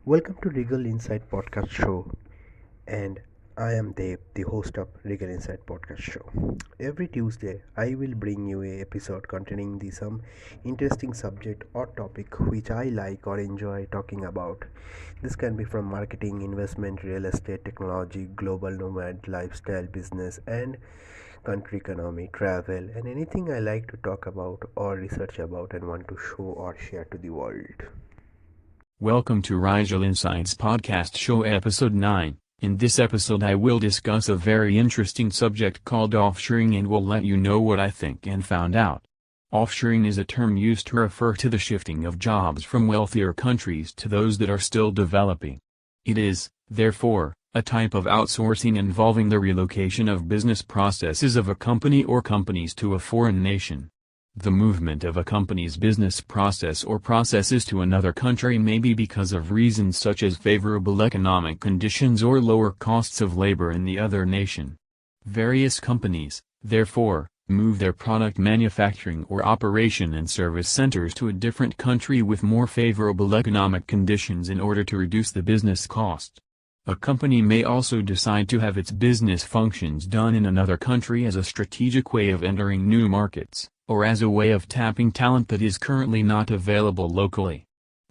Welcome to Rigel Insights Podcast Show, and I am Deb, the host of Rigel Insights Podcast Show. Every Tuesday, I will bring you a episode containing some interesting subject or topic which I like or enjoy talking about. This can be from marketing, investment, real estate, technology, global nomad, lifestyle, business, and country economy, travel, and anything I like to talk about or research about and want to show or share to the world. Welcome to Rigel Insights Podcast Show Episode 9. In this episode I will discuss a very interesting subject called offshoring and will let you know what I think and found out. Offshoring is a term used to refer to the shifting of jobs from wealthier countries to those that are still developing. It is, therefore, a type of outsourcing involving the relocation of business processes of a company or companies to a foreign nation. The movement of a company's business process or processes to another country may be because of reasons such as favorable economic conditions or lower costs of labor in the other nation. Various companies, therefore, move their product manufacturing or operation and service centers to a different country with more favorable economic conditions in order to reduce the business cost. A company may also decide to have its business functions done in another country as a strategic way of entering new markets, or as a way of tapping talent that is currently not available locally.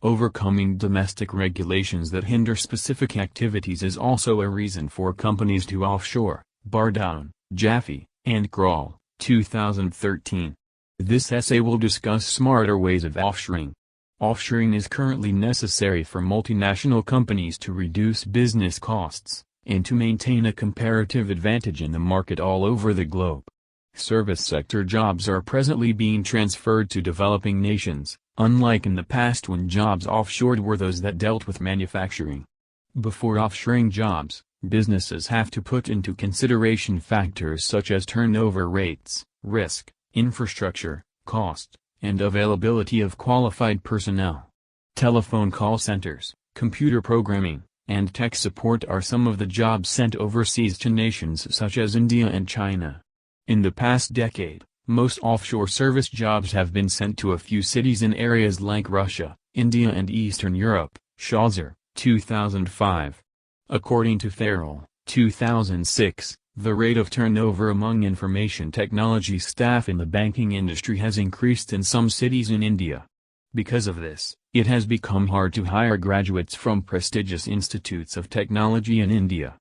Overcoming domestic regulations that hinder specific activities is also a reason for companies to offshore. Bardowne, Jaffe, and Kroll, 2013. This essay will discuss smarter ways of offshoring. Offshoring is currently necessary for multinational companies to reduce business costs, and to maintain a comparative advantage in the market all over the globe. Service sector jobs are presently being transferred to developing nations, unlike in the past when jobs offshored were those that dealt with manufacturing. Before offshoring jobs, businesses have to put into consideration factors such as turnover rates, risk, infrastructure, cost, and availability of qualified personnel. Telephone call centers, computer programming, and tech support are some of the jobs sent overseas to nations such as India and China. In the past decade, most offshore service jobs have been sent to a few cities in areas like Russia, India and Eastern Europe. Schalzer, 2005. According to Farrell, 2006, the rate of turnover among information technology staff in the banking industry has increased in some cities in India. Because of this, it has become hard to hire graduates from prestigious institutes of technology in India.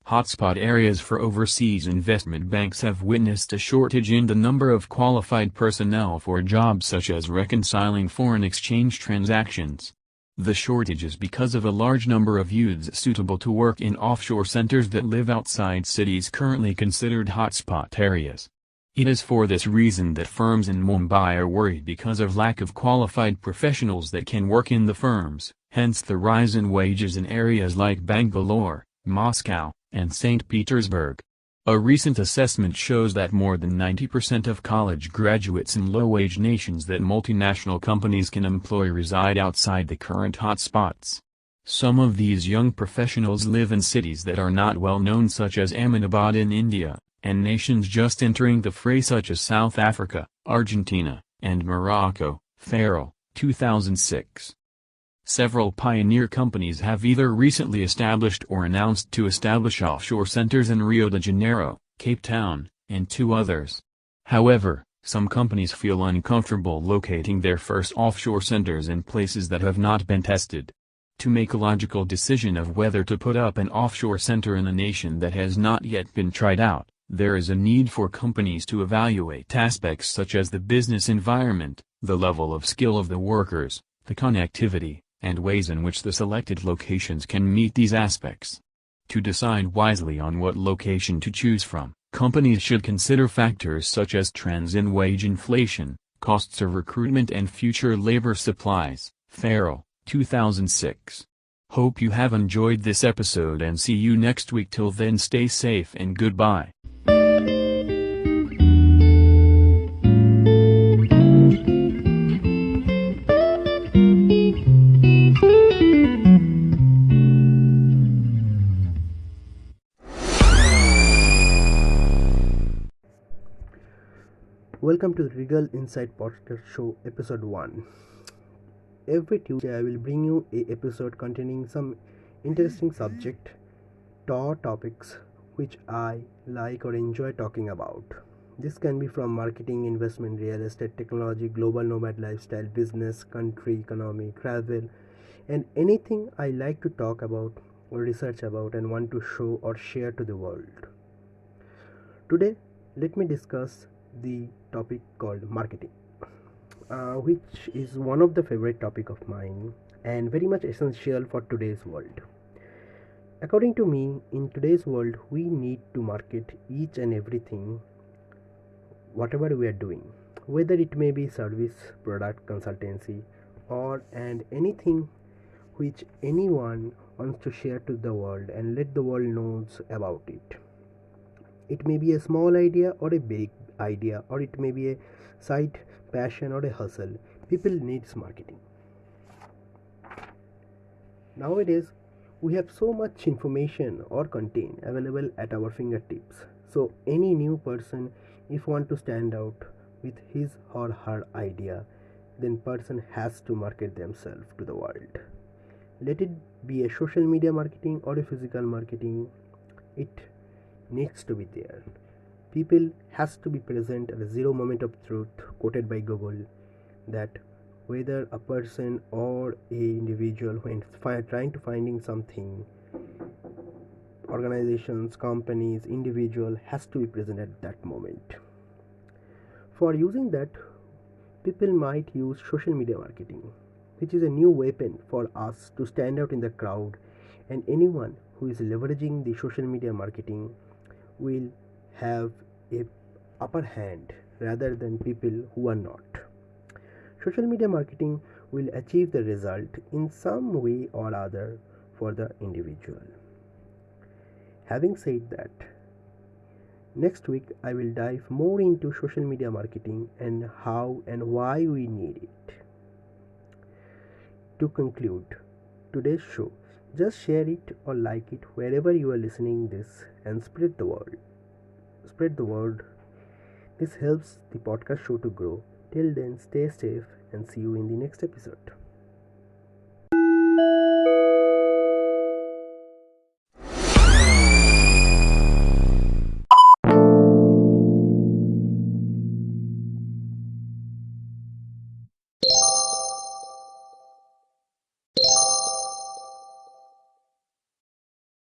Hotspot areas for overseas investment banks have witnessed a shortage in the number of qualified personnel for jobs such as reconciling foreign exchange transactions. The shortage is because of a large number of youths suitable to work in offshore centers that live outside cities currently considered hotspot areas. It is for this reason that firms in Mumbai are worried because of lack of qualified professionals that can work in the firms, hence the rise in wages in areas like Bangalore, Moscow, and St. Petersburg. A recent assessment shows that more than 90% of college graduates in low-wage nations that multinational companies can employ reside outside the current hotspots. Some of these young professionals live in cities that are not well known such as Ahmedabad in India, and nations just entering the fray such as South Africa, Argentina, and Morocco. Farrell, 2006. Several pioneer companies have either recently established or announced to establish offshore centers in Rio de Janeiro, Cape Town, and 2 others. However, some companies feel uncomfortable locating their first offshore centers in places that have not been tested. To make a logical decision of whether to put up an offshore center in a nation that has not yet been tried out, there is a need for companies to evaluate aspects such as the business environment, the level of skill of the workers, the connectivity, and ways in which the selected locations can meet these aspects. To decide wisely on what location to choose from, companies should consider factors such as trends in wage inflation, costs of recruitment and future labor supplies. Farrell, 2006. Hope you have enjoyed this episode and see you next week. Till then, stay safe and goodbye. Welcome to the Rigel Insights Podcast Show, episode 1. Every Tuesday, I will bring you a episode containing some interesting subject or topics which I like or enjoy talking about. This can be from marketing, investment, real estate, technology, global nomad lifestyle, business, country, economy, travel, and anything I like to talk about or research about and want to show or share to the world. Today, let me discuss the topic called marketing, which is one of the favorite topic of mine and very much essential for today's world. According to me, in today's world, we need to market each and everything, whatever we are doing, whether it may be service, product, consultancy, or and anything which anyone wants to share to the world and let the world knows about it. It may be a small idea or a big idea, or it may be a side passion or a hustle. People needs marketing. Nowadays, we have so much information or content available at our fingertips. So any new person, if want to stand out with his or her idea, then person has to market themselves to the world. Let it be a social media marketing or a physical marketing, it needs to be there. People has to be present at the zero moment of truth quoted by Google, that whether a person or a individual when trying to finding something, organizations, companies, individual has to be present at that moment. For using that, people might use social media marketing, which is a new weapon for us to stand out in the crowd, and anyone who is leveraging the social media marketing will have a upper hand rather than people who are not. Social media marketing will achieve the result in some way or other for the individual. Having said that, next week I will dive more into social media marketing and how and why we need it. To conclude today's show, just share it or like it wherever you are listening this and spread the word. Spread the word. This helps the podcast show to grow. Till then, stay safe and see you in the next episode.